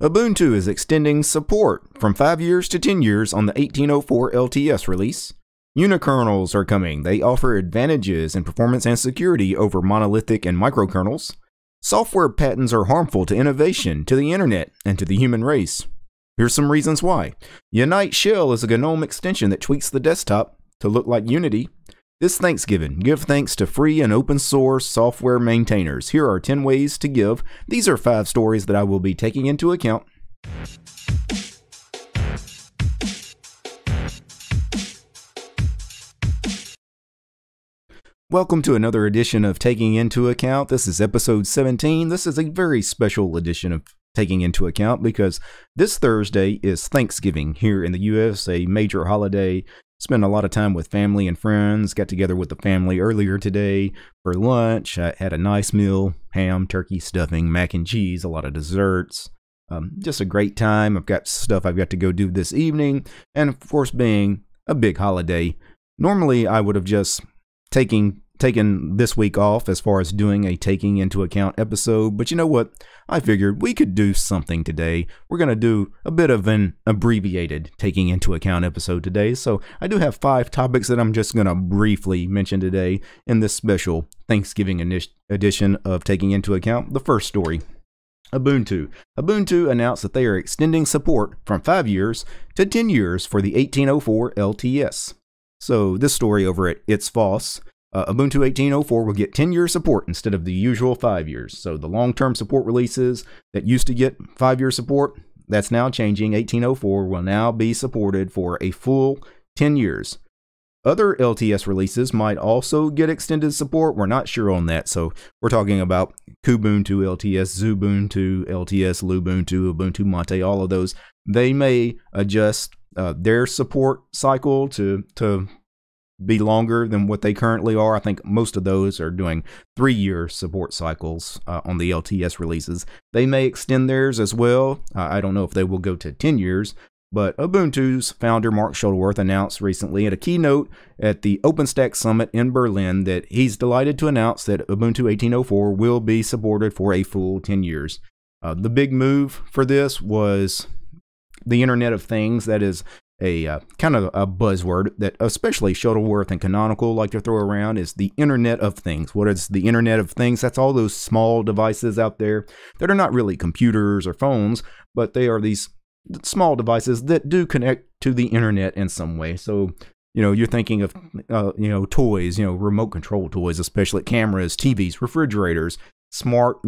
Ubuntu is extending support from 5 years to 10 years on the 1804 LTS release. Unikernels are coming. They offer advantages in performance and security over monolithic and microkernels. Software patents are harmful to innovation, to the internet, and to the human race. Here's some reasons why. Unite Shell is a GNOME extension that tweaks the desktop to look like Unity. This Thanksgiving, give thanks to free and open source software maintainers. Here are 10 ways to give. These are 5 stories that I will be taking into account. Welcome to another edition of Taking Into Account. This is episode 17. This is a very special edition of Taking Into Account because this Thursday is Thanksgiving here in the U.S., a major holiday. Spent a lot of time with family and friends, got together with the family earlier today for lunch. I had a nice meal, ham, turkey, stuffing, mac and cheese, a lot of desserts. Just a great time. I've got stuff I've got to go do this evening. And of course, being a big holiday, normally I would have just taken this week off as far as doing a Taking Into Account episode. But you know what? I figured we could do something today. We're going to do a bit of an abbreviated Taking Into Account episode today. So I do have 5 topics that I'm just going to briefly mention today in this special Thanksgiving edition of Taking Into Account. The first story. Ubuntu. Ubuntu announced that they are extending support from 5 years to 10 years for the 1804 LTS. So this story over at It's False. Ubuntu 1804 will get 10-year support instead of the usual 5 years. So the long-term support releases that used to get 5-year support, that's now changing. 1804 will now be supported for a full 10 years. Other LTS releases might also get extended support. We're not sure on that. So we're talking about Kubuntu LTS, Xubuntu LTS, Lubuntu, Ubuntu Mate, all of those. They may adjust their support cycle to be longer than what they currently are. I think most of those are doing 3-year support cycles on the LTS releases. They may extend theirs as well. I don't know if they will go to 10 years, but Ubuntu's founder Mark Shuttleworth announced recently at a keynote at the OpenStack Summit in Berlin that he's delighted to announce that Ubuntu 1804 will be supported for a full 10 years. The big move for this was the Internet of Things. That is a kind of a buzzword that especially Shuttleworth and Canonical like to throw around, is the Internet of Things. What is the Internet of Things? That's all those small devices out there that are not really computers or phones, but they are these small devices that do connect to the Internet in some way. So, you know, you're thinking of, toys, remote control toys, especially cameras, TVs, refrigerators, smart,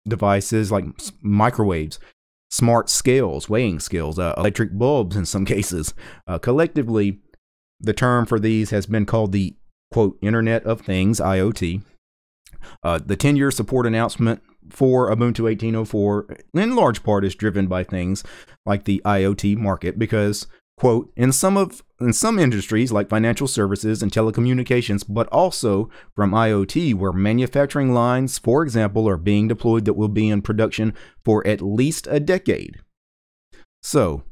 devices like microwaves, smart scales, weighing scales, electric bulbs in some cases. Collectively, the term for these has been called the, quote, Internet of Things, IoT. The 10-year support announcement for Ubuntu 1804 in large part is driven by things like the IoT market because, quote, in some industries like financial services and telecommunications, but also from IoT, where manufacturing lines, for example, are being deployed that will be in production for at least a decade. So,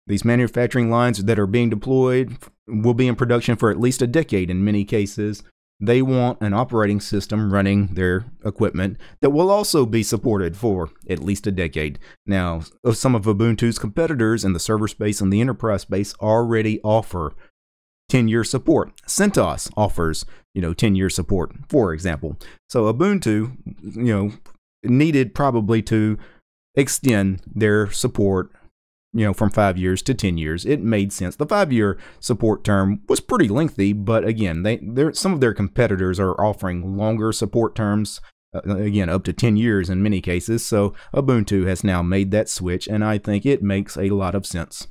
these manufacturing lines that are being deployed will be in production for at least a decade in many cases. They want an operating system running their equipment that will also be supported for at least a decade. Now, some of Ubuntu's competitors in the server space and the enterprise space already offer 10-year support. CentOS offers, 10-year support, for example. So Ubuntu, needed probably to extend their support from 5 years to 10 years. It made sense. The 5-year support term was pretty lengthy, but again, some of their competitors are offering longer support terms, again, up to 10 years in many cases. So Ubuntu has now made that switch, and I think it makes a lot of sense.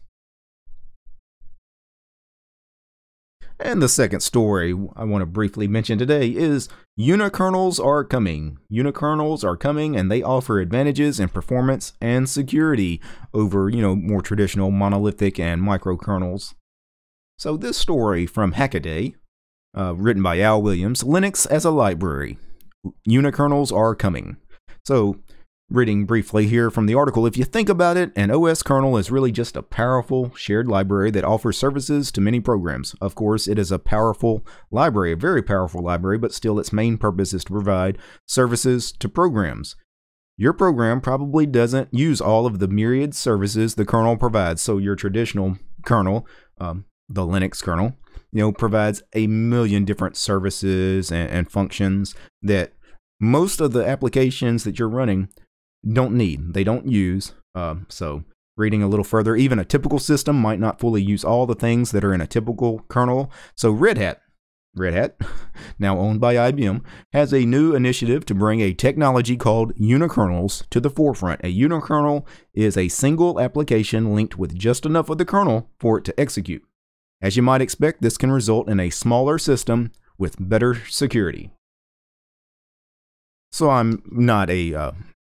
And the second story I want to briefly mention today is Unikernels are coming. Unikernels are coming, and they offer advantages in performance and security over, more traditional monolithic and microkernels. So this story from Hackaday, written by Al Williams, Linux as a library. Unikernels are coming. So, reading briefly here from the article, if you think about it, an OS kernel is really just a powerful shared library that offers services to many programs. Of course, it is a powerful library, a very powerful library, but still its main purpose is to provide services to programs. your program probably doesn't use all of the myriad services the kernel provides. So your traditional kernel, the Linux kernel, provides a million different services and functions that most of the applications that you're running don't need. They don't use. So reading a little further, even a typical system might not fully use all the things that are in a typical kernel. So Red Hat, now owned by IBM, has a new initiative to bring a technology called Unikernels to the forefront. A unikernel is a single application linked with just enough of the kernel for it to execute. As you might expect, this can result in a smaller system with better security. So I'm not a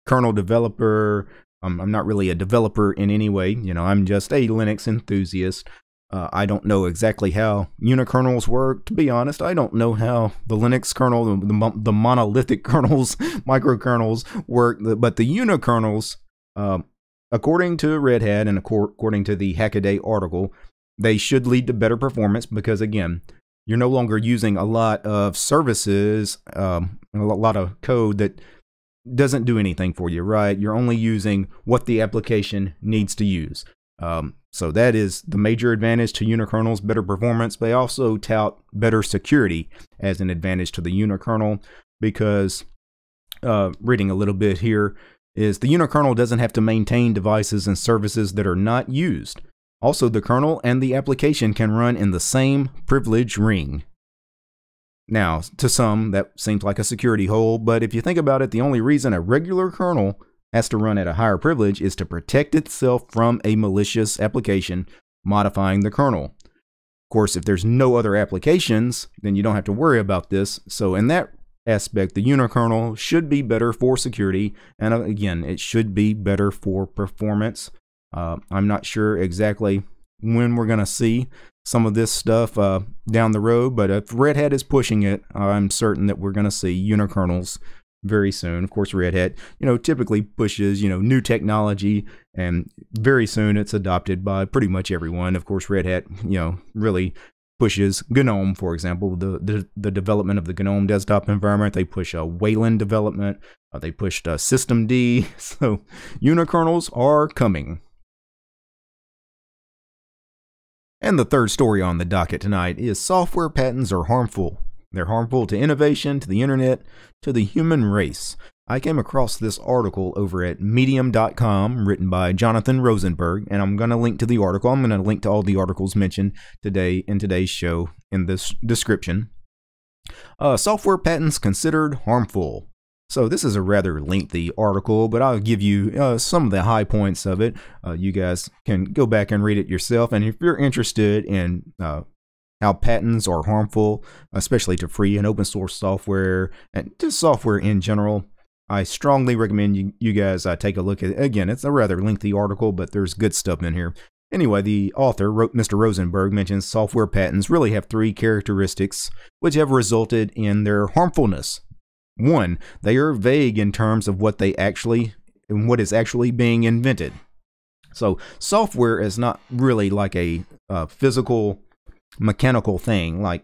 kernel developer. I'm not really a developer in any way. I'm just a Linux enthusiast. I don't know exactly how unikernels work. To be honest, I don't know how the Linux kernel, the monolithic kernels, microkernels work. But the unikernels, according to Red Hat and according to the Hackaday article, they should lead to better performance because, again, you're no longer using a lot of services, a lot of code that doesn't do anything for you, right? You're only using what the application needs to use. So that is the major advantage to unikernels, better performance. They also tout better security as an advantage to the unikernel because, reading a little bit here, is the unikernel doesn't have to maintain devices and services that are not used. Also, the kernel and the application can run in the same privilege ring. Now, to some, that seems like a security hole, but if you think about it, the only reason a regular kernel has to run at a higher privilege is to protect itself from a malicious application modifying the kernel. Of course, if there's no other applications, then you don't have to worry about this. So in that aspect, the unikernel should be better for security, and again, it should be better for performance. I'm not sure exactly when we're going to see some of this stuff down the road, but if Red Hat is pushing it, I'm certain that we're going to see unikernels very soon. Of course, Red Hat, typically pushes, new technology, and very soon it's adopted by pretty much everyone. Of course, Red Hat, really pushes GNOME, for example, the development of the GNOME desktop environment. They push Wayland development. They pushed systemd. So unikernels are coming. And the third story on the docket tonight is software patents are harmful. They're harmful to innovation, to the internet, to the human race. I came across this article over at medium.com written by Jonathan Rosenberg, and I'm going to link to the article. I'm going to link to all the articles mentioned today in today's show in this description. Software patents considered harmful. So this is a rather lengthy article, but I'll give you some of the high points of it. You guys can go back and read it yourself. And if you're interested in how patents are harmful, especially to free and open source software and just software in general, I strongly recommend you guys take a look at it. Again, it's a rather lengthy article, but there's good stuff in here. Anyway, the author, Mr. Rosenberg, mentions software patents really have three characteristics which have resulted in their harmfulness. One, they are vague in terms of what is actually being invented. So software is not really like a physical mechanical thing, like,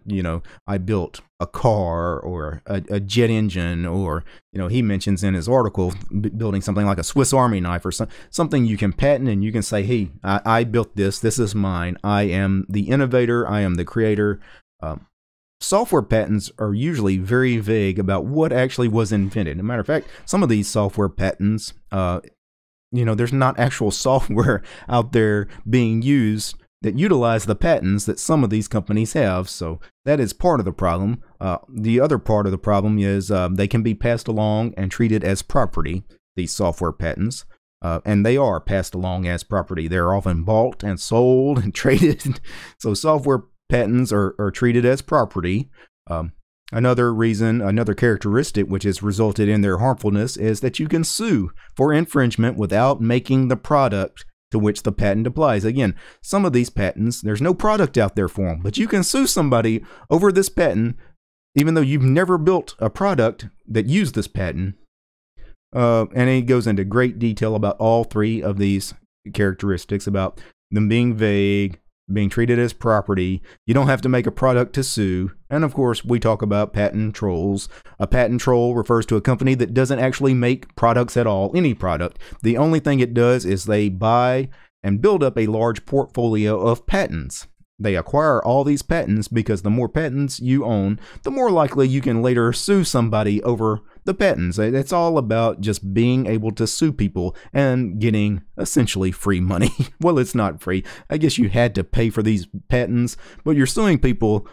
I built a car or a jet engine, or, he mentions in his article building something like a Swiss Army knife or something you can patent and you can say, hey, I built this. This is mine. I am the innovator. I am the creator. Software patents are usually very vague about what actually was invented. As a matter of fact, some of these software patents, there's not actual software out there being used that utilize the patents that some of these companies have. So that is part of the problem. The other part of the problem is they can be passed along and treated as property, these software patents. And they are passed along as property. They're often bought and sold and traded. So software patents are treated as property. Another characteristic which has resulted in their harmfulness is that you can sue for infringement without making the product to which the patent applies. Again, some of these patents, there's no product out there for them, but you can sue somebody over this patent, even though you've never built a product that used this patent. And he goes into great detail about all three of these characteristics, about them being vague, being treated as property. You don't have to make a product to sue. And of course, we talk about patent trolls. A patent troll refers to a company that doesn't actually make products at all, any product. The only thing it does is they buy and build up a large portfolio of patents. They acquire all these patents because the more patents you own, the more likely you can later sue somebody over the patents. It's all about just being able to sue people and getting essentially free money. Well, it's not free. I guess you had to pay for these patents, but you're suing people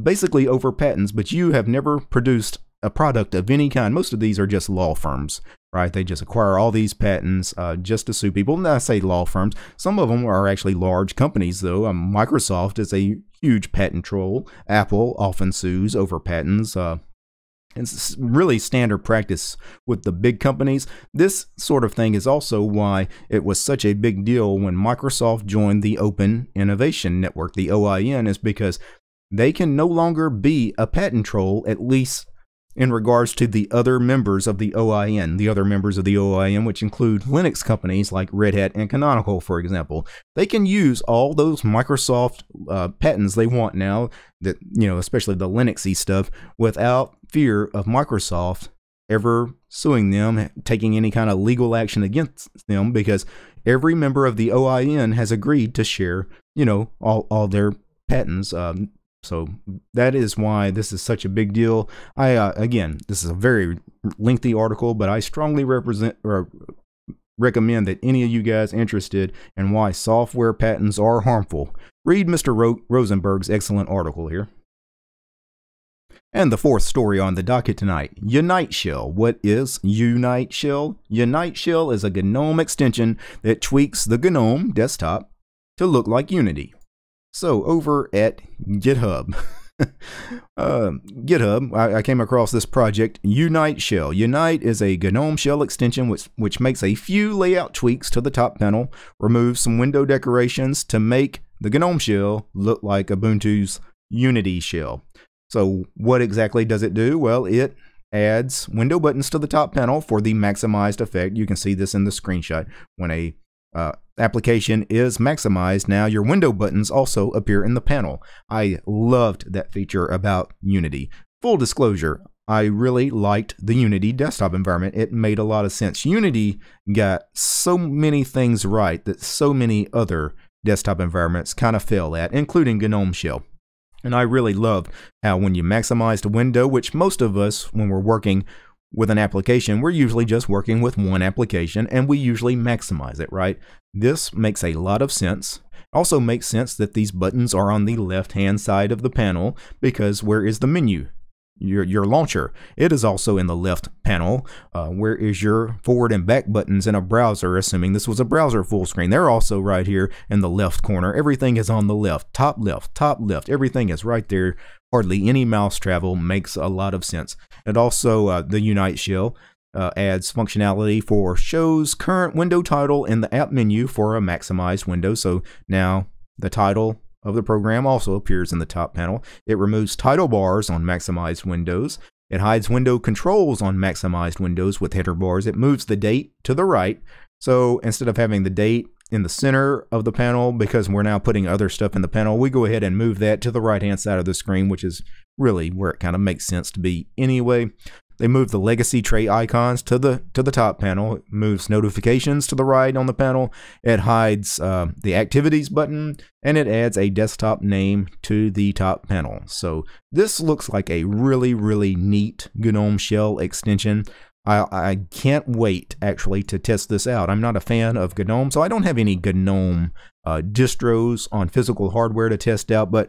basically over patents, but you have never produced a product of any kind. Most of these are just law firms, right? They just acquire all these patents just to sue people. And I say law firms. Some of them are actually large companies, though. Microsoft is a huge patent troll. Apple often sues over patents. It's really standard practice with the big companies. This sort of thing is also why it was such a big deal when Microsoft joined the Open Innovation Network, the OIN, is because they can no longer be a patent troll, at least in regards to the other members of the OIN. The other members of the OIN, which include Linux companies like Red Hat and Canonical, for example. They can use all those Microsoft patents they want now, that, you know, especially the Linuxy stuff, without fear of Microsoft ever suing them, taking any kind of legal action against them, because every member of the OIN has agreed to share, you know, all their patents. So that is why this is such a big deal. Again, this is a very lengthy article, but I strongly recommend that any of you guys interested in why software patents are harmful, read Mr. Rosenberg's excellent article here. And the fourth story on the docket tonight, Unite Shell. What is Unite Shell? Unite Shell is a GNOME extension that tweaks the GNOME desktop to look like Unity. So over at GitHub, I came across this project, Unite Shell. Unite is a GNOME shell extension which makes a few layout tweaks to the top panel, removes some window decorations to make the GNOME shell look like Ubuntu's Unity shell. So what exactly does it do? Well, it adds window buttons to the top panel for the maximized effect. You can see this in the screenshot. When a application is maximized, now your window buttons also appear in the panel. I loved that feature about Unity. Full disclosure, I really liked the Unity desktop environment. It made a lot of sense. Unity got so many things right that so many other desktop environments kind of fail at, including GNOME Shell. And I really loved how when you maximized a window, which most of us, when we're working with an application, we're usually just working with one application, and we usually maximize it, right? This makes a lot of sense. Also makes sense that these buttons are on the left-hand side of the panel, because where is the menu? Your launcher. It is also in the left panel. Where is your forward and back buttons in a browser, assuming this was a browser full screen? They're also right here in the left corner. Everything is on the left, top left. Everything is right there. Hardly any mouse travel. Makes a lot of sense. And also the Unite shell adds functionality for shows current window title in the app menu for a maximized window. So now the title of the program also appears in the top panel. It removes title bars on maximized windows. It hides window controls on maximized windows with header bars. It moves the date to the right. So instead of having the date in the center of the panel, because we're now putting other stuff in the panel, we go ahead and move that to the right-hand side of the screen, which is really where it kind of makes sense to be anyway. They move the legacy tray icons to the top panel. It moves notifications to the right on the panel. It hides the activities button, and it adds a desktop name to the top panel. So this looks like a really, really neat GNOME shell extension. I can't wait actually to test this out. I'm not a fan of GNOME, so I don't have any GNOME distros on physical hardware to test out, but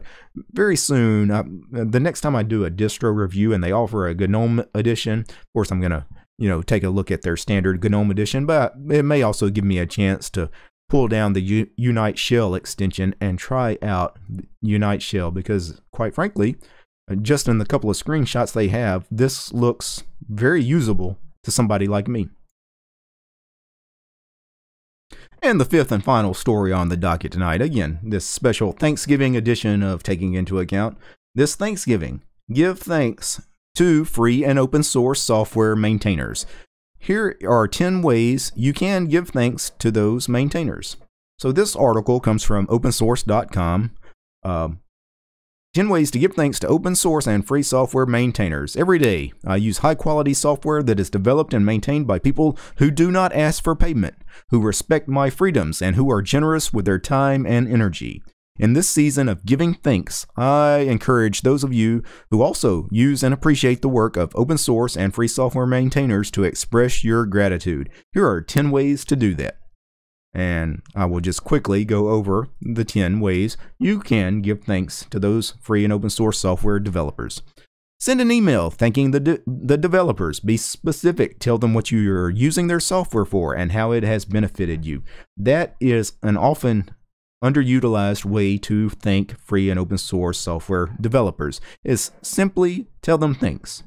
very soon, the next time I do a distro review and they offer a GNOME edition, of course I'm gonna, take a look at their standard GNOME edition, but it may also give me a chance to pull down the Unite Shell extension and try out Unite Shell, because quite frankly, just in the couple of screenshots they have, this looks very usable to somebody like me. And the fifth and final story on the docket tonight, again, this special Thanksgiving edition of Taking Into Account. This Thanksgiving, give thanks to free and open source software maintainers. Here are 10 ways you can give thanks to those maintainers. So this article comes from opensource.com. 10 ways to give thanks to open source and free software maintainers. Every day, I use high-quality software that is developed and maintained by people who do not ask for payment, who respect my freedoms, and who are generous with their time and energy. In this season of giving thanks, I encourage those of you who also use and appreciate the work of open source and free software maintainers to express your gratitude. Here are 10 ways to do that. And I will just quickly go over the 10 ways you can give thanks to those free and open source software developers. Send an email thanking the developers. Be specific. Tell them what you're using their software for and how it has benefited you. That is an often underutilized way to thank free and open source software developers, is simply tell them thanks.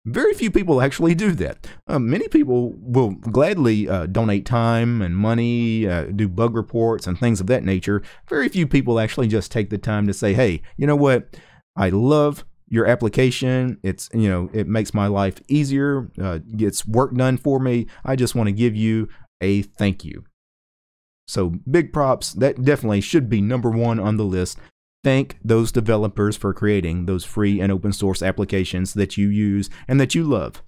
Very few people actually do that. Many people will gladly donate time and money, do bug reports and things of that nature. Very few people actually just take the time to say, hey, you know what? I love your application. It's, it makes my life easier, gets work done for me. I just want to give you a thank you. So big props. That definitely should be number one on the list. Thank those developers for creating those free and open source applications that you use and that you love.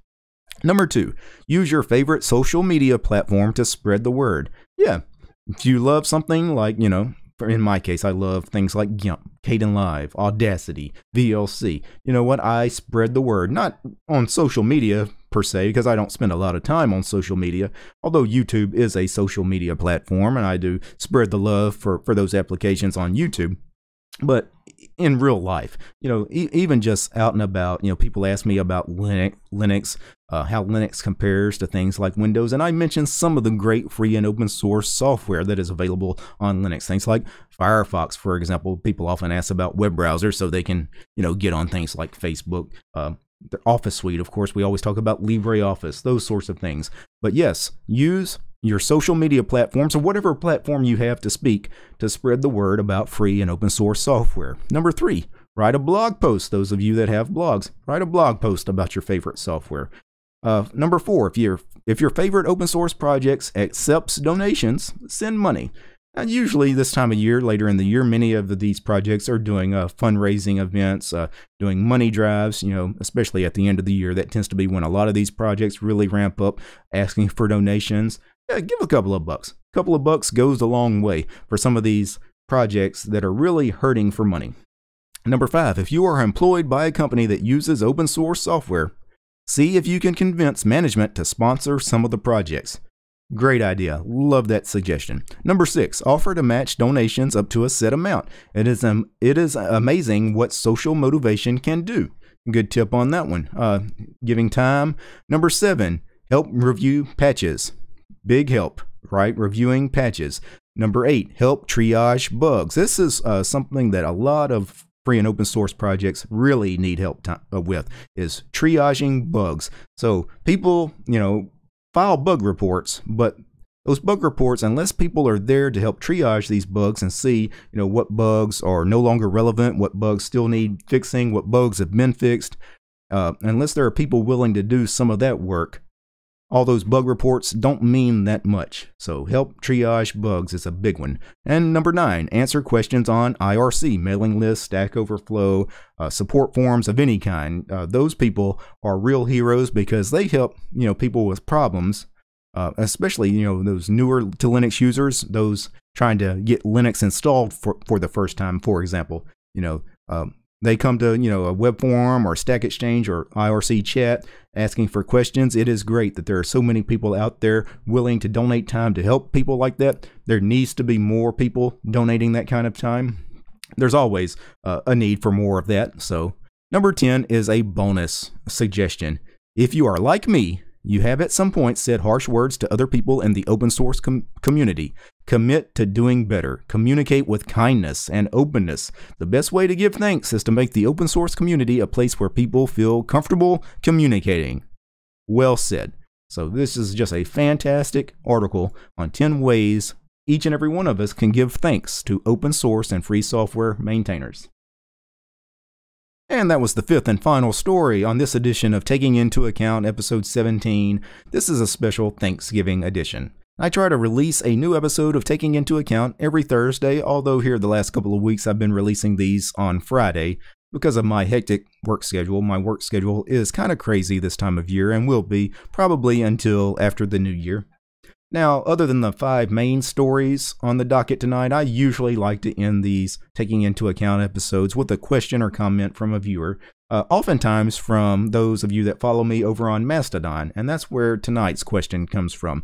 Number 2, use your favorite social media platform to spread the word. Yeah, if you love something like, in my case, I love things like GIMP, Kdenlive, Audacity, VLC. You know what? I spread the word, not on social media per se, because I don't spend a lot of time on social media, although YouTube is a social media platform, and I do spread the love for those applications on YouTube. But in real life, even just out and about, people ask me about Linux, how Linux compares to things like Windows. And I mentioned some of the great free and open source software that is available on Linux. Things like Firefox, for example. People often ask about web browsers so they can, get on things like Facebook. The Office Suite, of course, we always talk about LibreOffice, those sorts of things. But yes, use your social media platforms or whatever platform you have to speak to spread the word about free and open source software. Number 3, write a blog post. Those of you that have blogs, write a blog post about your favorite software. Number 4, if your favorite open source projects accepts donations, send money. And usually this time of year, later in the year, many of these projects are doing fundraising events, doing money drives, especially at the end of the year. That tends to be when a lot of these projects really ramp up, asking for donations. Yeah, give a couple of bucks. A couple of bucks goes a long way for some of these projects that are really hurting for money. Number 5, if you are employed by a company that uses open source software, see if you can convince management to sponsor some of the projects. Great idea. Love that suggestion. Number 6, offer to match donations up to a set amount. It is amazing what social motivation can do. Good tip on that one. Giving time. Number 7, help review patches. Big help, right? Reviewing patches. Number 8, help triage bugs. This is something that a lot of free and open source projects really need help with, is triaging bugs. So people, file bug reports, but those bug reports, unless people are there to help triage these bugs and see, what bugs are no longer relevant, what bugs still need fixing, what bugs have been fixed, unless there are people willing to do some of that work, all those bug reports don't mean that much. So help triage bugs is a big one. And number 9, answer questions on IRC, mailing lists, Stack Overflow, support forums of any kind. Those people are real heroes because they help, people with problems, especially, those newer to Linux users, those trying to get Linux installed for the first time, for example. They come to, a web forum or Stack Exchange or IRC chat asking for questions. It is great that there are so many people out there willing to donate time to help people like that. There needs to be more people donating that kind of time. There's always a need for more of that. So number 10 is a bonus suggestion. If you are like me, you have at some point said harsh words to other people in the open source community. Commit to doing better. Communicate with kindness and openness. The best way to give thanks is to make the open source community a place where people feel comfortable communicating. Well said. So this is just a fantastic article on 10 ways each and every one of us can give thanks to open source and free software maintainers. And that was the 5th and final story on this edition of Taking Into Account, episode 17. This is a special Thanksgiving edition. I try to release a new episode of Taking Into Account every Thursday, although here the last couple of weeks I've been releasing these on Friday because of my hectic work schedule. My work schedule is kind of crazy this time of year and will be probably until after the new year. Now, other than the 5 main stories on the docket tonight, I usually like to end these Taking Into Account episodes with a question or comment from a viewer, oftentimes from those of you that follow me over on Mastodon, and that's where tonight's question comes from.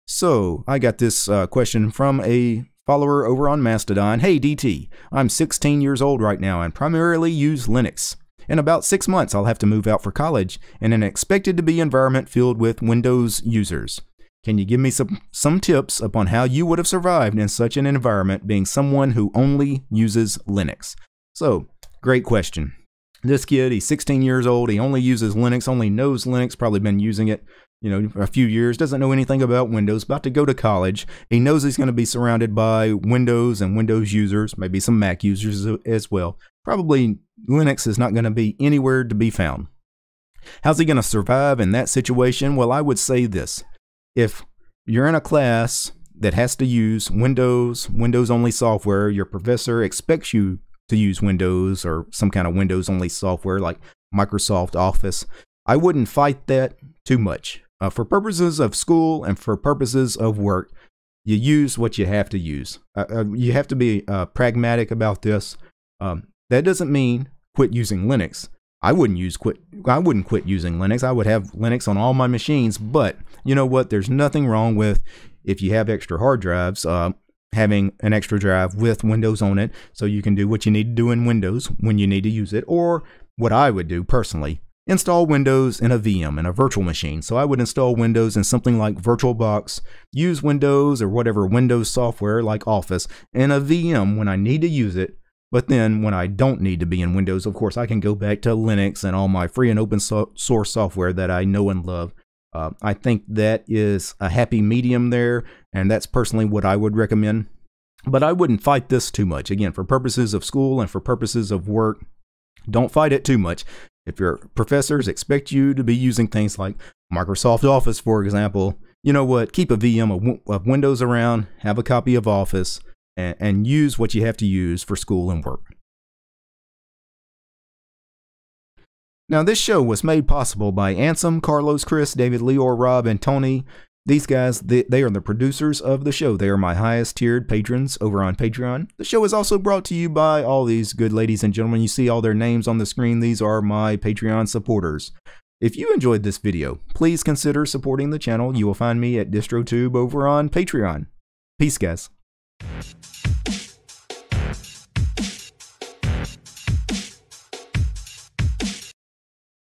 So, I got this question from a follower over on Mastodon. Hey DT, I'm 16 years old right now and primarily use Linux. In about 6 months, I'll have to move out for college in an expected to be environment filled with Windows users. Can you give me some tips upon how you would have survived in such an environment being someone who only uses Linux? So, great question. This kid, he's 16 years old, he only uses Linux, only knows Linux, probably been using it, for a few years, doesn't know anything about Windows, about to go to college. He knows he's going to be surrounded by Windows and Windows users, maybe some Mac users as well. Probably Linux is not going to be anywhere to be found. How's he going to survive in that situation? Well, I would say this. If you're in a class that has to use Windows-only software, your professor expects you to use Windows or some kind of Windows-only software like Microsoft Office, I wouldn't fight that too much. For purposes of school and for purposes of work, you use what you have to use. You have to be pragmatic about this. That doesn't mean quit using Linux. I wouldn't quit using Linux. I would have Linux on all my machines, but you know what? There's nothing wrong with, if you have extra hard drives, having an extra drive with Windows on it so you can do what you need to do in Windows when you need to use it. Or what I would do personally, install Windows in a VM, in a virtual machine. So I would install Windows in something like VirtualBox, use Windows or whatever Windows software like Office in a VM when I need to use it. But then when I don't need to be in Windows, of course, I can go back to Linux and all my free and open source software that I know and love. I think that is a happy medium there, and that's personally what I would recommend. But I wouldn't fight this too much. Again, for purposes of school and for purposes of work, don't fight it too much. If your professors expect you to be using things like Microsoft Office, for example, you know what? Keep a VM of Windows around, have a copy of Office, and use what you have to use for school and work. Now, this show was made possible by Ansem, Carlos, Chris, David, Leor, Rob, and Tony. These guys, they are the producers of the show. They are my highest tiered patrons over on Patreon. The show is also brought to you by all these good ladies and gentlemen. You see all their names on the screen. These are my Patreon supporters. If you enjoyed this video, please consider supporting the channel. You will find me at DistroTube over on Patreon. Peace, guys.